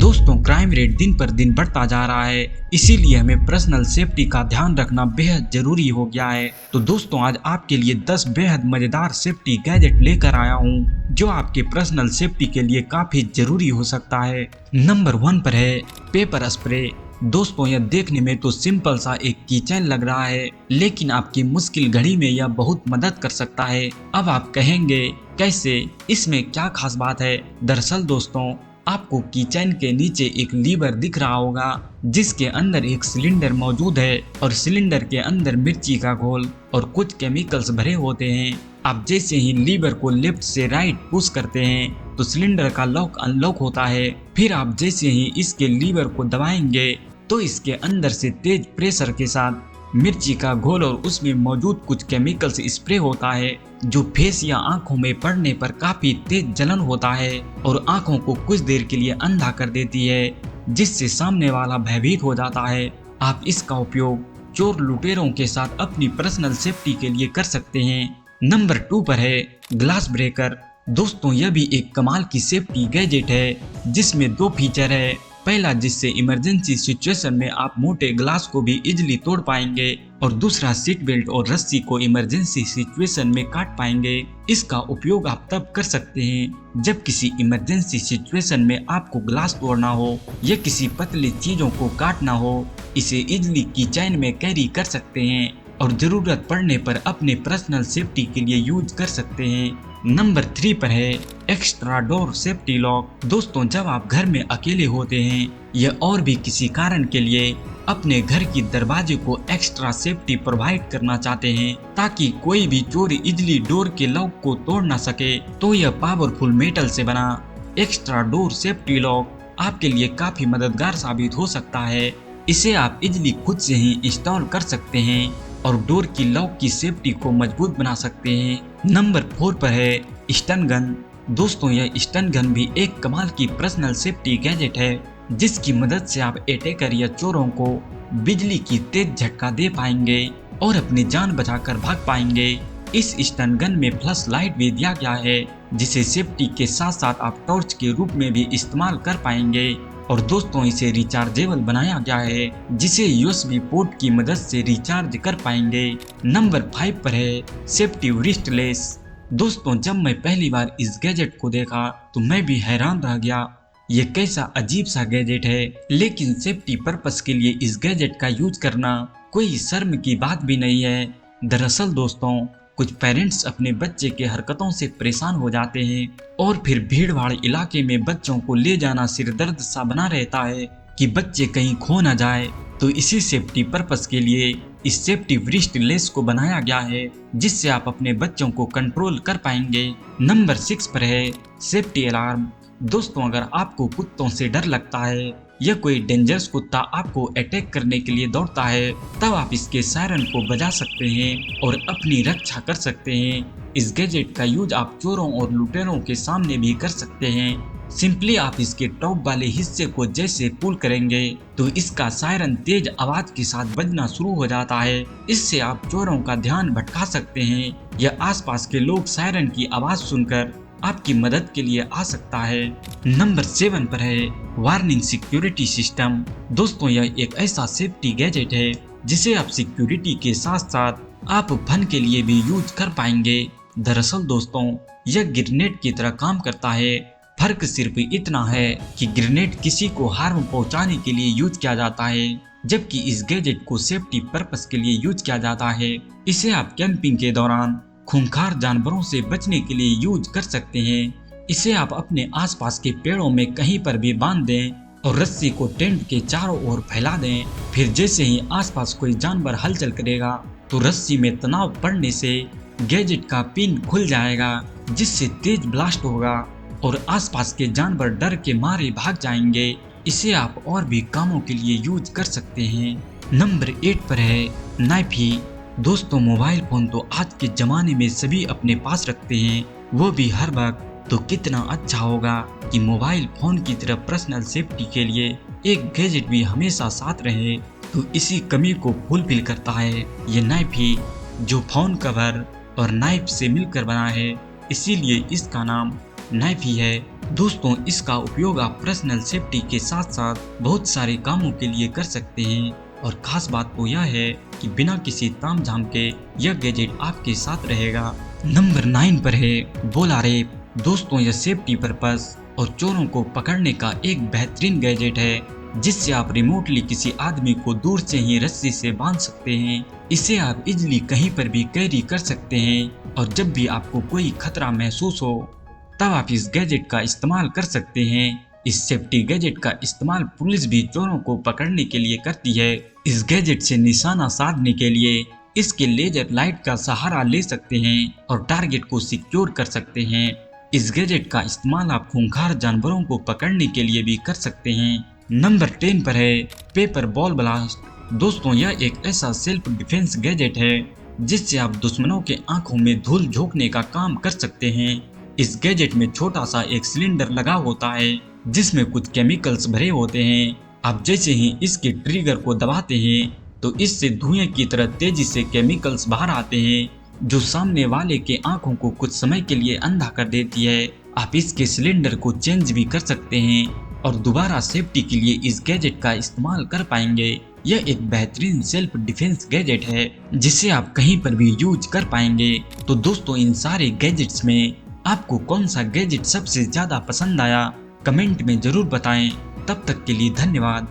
दोस्तों crime rate दिन पर दिन बढ़ता जा रहा है, इसीलिए हमें पर्सनल सेफ्टी का ध्यान रखना बेहद जरूरी हो गया है। तो दोस्तों आज आपके लिए 10 बेहद मजेदार सेफ्टी गैजेट लेकर आया हूँ जो आपके पर्सनल सेफ्टी के लिए काफी जरूरी हो सकता है। नंबर 1 पर है पेपर स्प्रे। दोस्तों यह देखने में तो सिंपल सा एक कीचेन लग रहा है, लेकिन आपकी मुश्किल घड़ी में यह बहुत मदद कर सकता है। अब आप कहेंगे कैसे, इसमें क्या खास बात है? दरअसल दोस्तों आपको कीचेन के नीचे एक लीवर दिख रहा होगा जिसके अंदर एक सिलेंडर मौजूद है और सिलेंडर के अंदर मिर्ची का घोल और कुछ केमिकल्स भरे होते हैं। आप जैसे ही लीवर को लेफ्ट से राइट पुश करते हैं तो सिलेंडर का लॉक अनलॉक होता है। फिर आप जैसे ही इसके लीवर को दबाएंगे तो इसके अंदर से तेज प्रेशर के साथ मिर्ची का घोल और उसमें मौजूद कुछ केमिकल्स स्प्रे होता है जो फेस या आंखों में पड़ने पर काफी तेज जलन होता है और आंखों को कुछ देर के लिए अंधा कर देती है, जिससे सामने वाला भयभीत हो जाता है। आप इसका उपयोग चोर लुटेरों के साथ अपनी पर्सनल सेफ्टी के लिए कर सकते हैं। नंबर 2 पर है ग्लास ब्रेकर। दोस्तों यह भी एक कमाल की सेफ्टी गैजेट है जिसमें 2 फीचर है। पहला, जिससे इमरजेंसी सिचुएशन में आप मोटे ग्लास को भी इजीली तोड़ पाएंगे, और दूसरा सीट बेल्ट और रस्सी को इमरजेंसी सिचुएशन में काट पाएंगे। इसका उपयोग आप तब कर सकते हैं जब किसी इमरजेंसी सिचुएशन में आपको ग्लास तोड़ना हो या किसी पतली चीजों को काटना हो। इसे इजीली कीचेन में कैरी कर सकते हैं और जरूरत पड़ने पर अपने पर्सनल सेफ्टी के लिए यूज कर सकते हैं। नंबर 3 पर है एक्स्ट्रा डोर सेफ्टी लॉक। दोस्तों जब आप घर में अकेले होते हैं या और भी किसी कारण के लिए अपने घर की दरवाजे को एक्स्ट्रा सेफ्टी प्रोवाइड करना चाहते हैं ताकि कोई भी चोर इजीली डोर के लॉक को तोड़ ना सके, तो यह पावरफुल मेटल से बना एक्स्ट्रा डोर सेफ्टी लॉक आपके लिए काफी मददगार साबित हो सकता है। इसे आप इजीली खुद से ही इंस्टॉल कर सकते हैं और डोर की लॉक की सेफ्टी को मजबूत बना सकते हैं। नंबर 4 पर है स्टन गन। दोस्तों यह स्टन गन भी एक कमाल की पर्सनल सेफ्टी गैजेट है जिसकी मदद से आप अटैकर या चोरों को बिजली की तेज झटका दे पाएंगे और अपनी जान बचाकर भाग पाएंगे। इस स्टन गन में फ्लैश लाइट भी दिया गया है जिसे सेफ्टी के साथ साथ आप टॉर्च के रूप में भी इस्तेमाल कर पाएंगे। और दोस्तों इसे रिचार्जेबल बनाया गया है जिसे यूएसबी पोर्ट की मदद से रिचार्ज कर पाएंगे। नंबर 5 पर है सेफ्टी रिस्टलेस। दोस्तों जब मैं पहली बार इस गैजेट को देखा तो मैं भी हैरान रह गया। ये कैसा अजीब सा गैजेट है, लेकिन सेफ्टी पर्पस के लिए इस गैजेट का यूज करना कोई शर्म की बात भी नहीं है। दरअसल दोस्तों कुछ पेरेंट्स अपने बच्चे के हरकतों से परेशान हो जाते हैं और फिर भीड़ भाड़ इलाके में बच्चों को ले जाना सिरदर्द सा बना रहता है कि बच्चे कहीं खो न जाए। तो इसी सेफ्टी पर्पस के लिए इस सेफ्टी रिस्टलेस को बनाया गया है जिससे आप अपने बच्चों को कंट्रोल कर पाएंगे। नंबर 6 पर है सेफ्टी अलार्म। दोस्तों अगर आपको कुत्तों से डर लगता है या कोई डेंजरस कुत्ता आपको अटैक करने के लिए दौड़ता है तब आप इसके सायरन को बजा सकते हैं और अपनी रक्षा कर सकते हैं। इस गैजेट का यूज आप चोरों और लुटेरों के सामने भी कर सकते हैं। सिंपली आप इसके टॉप वाले हिस्से को जैसे पुल करेंगे तो इसका सायरन तेज आवाज के साथ बजना शुरू हो जाता है। इससे आप चोरों का ध्यान भटका सकते हैं या आसपास के लोग सायरन की आवाज सुनकर आपकी मदद के लिए आ सकता है। नंबर 7 पर है वार्निंग सिक्योरिटी सिस्टम। दोस्तों यह एक ऐसा सेफ्टी गैजेट है जिसे आप सिक्योरिटी के साथ साथ आप फन के लिए भी यूज कर पाएंगे। दरअसल दोस्तों यह ग्रेनेड की तरह काम करता है, फर्क सिर्फ इतना है कि ग्रेनेड किसी को हार्म पहुंचाने के लिए यूज किया जाता है जबकि इस गैजेट को सेफ्टी पर्पस के लिए यूज किया जाता है। इसे आप कैंपिंग के दौरान खूंखार जानवरों से बचने के लिए यूज कर सकते हैं। इसे आप अपने आसपास के पेड़ों में कहीं पर भी बांध दें और रस्सी को टेंट के चारों ओर फैला दें। फिर जैसे ही आसपास कोई जानवर हलचल करेगा तो रस्सी में तनाव पड़ने से गैजेट का पिन खुल जाएगा जिससे तेज ब्लास्ट होगा और आसपास के जानवर डर के मारे भाग जाएंगे। इसे आप और भी कामों के लिए यूज कर सकते हैं। नंबर 8 पर है नाइफी। दोस्तों मोबाइल फोन तो आज के जमाने में सभी अपने पास रखते हैं, वो भी हर वक्त। तो कितना अच्छा होगा कि मोबाइल फोन की तरह पर्सनल सेफ्टी के लिए एक गैजेट भी हमेशा साथ रहे। तो इसी कमी को फुलफिल करता है ये नाइफ ही, जो फोन कवर और नाइफ से मिलकर बना है, इसीलिए इसका नाम नाइफ ही है। दोस्तों इसका उपयोग आप पर्सनल सेफ्टी के साथ साथ बहुत सारे कामों के लिए कर सकते हैं और खास बात तो यह है कि बिना किसी तामझाम के यह गैजेट आपके साथ रहेगा। नंबर 9 पर है बोला रेप। दोस्तों यह सेफ्टी पर्पस और चोरों को पकड़ने का एक बेहतरीन गैजेट है जिससे आप रिमोटली किसी आदमी को दूर से ही रस्सी से बांध सकते हैं। इसे आप इजीली कहीं पर भी कैरी कर सकते हैं और जब भी आपको कोई खतरा महसूस हो तब आप इस गैजेट का इस्तेमाल कर सकते हैं। इस सेफ्टी गैजेट का इस्तेमाल पुलिस भी चोरों को पकड़ने के लिए करती है। इस गैजेट से निशाना साधने के लिए इसके लेजर लाइट का सहारा ले सकते हैं और टारगेट को सिक्योर कर सकते हैं। इस गैजेट का इस्तेमाल आप खूंखार जानवरों को पकड़ने के लिए भी कर सकते हैं। नंबर 10 पर है पेपर बॉल ब्लास्ट। दोस्तों यह एक ऐसा सेल्फ डिफेंस गैजेट है जिससे आप दुश्मनों के आंखों में धूल झोंकने का काम कर सकते हैं। इस गैजेट में छोटा सा एक सिलेंडर लगा होता है जिसमें कुछ केमिकल्स भरे होते हैं। आप जैसे ही इसके ट्रिगर को दबाते हैं तो इससे धुएं की तरह तेजी से केमिकल्स बाहर आते हैं जो सामने वाले के आंखों को कुछ समय के लिए अंधा कर देती है। आप इसके सिलेंडर को चेंज भी कर सकते हैं और दोबारा सेफ्टी के लिए इस गैजेट का इस्तेमाल कर पाएंगे। यह एक बेहतरीन सेल्फ डिफेंस गैजेट है जिसे आप कहीं पर भी यूज कर पाएंगे। तो दोस्तों इन सारे गैजेट्स में आपको कौन सा गैजेट सबसे ज्यादा पसंद आया कमेंट में जरूर बताएं। तब तक के लिए धन्यवाद।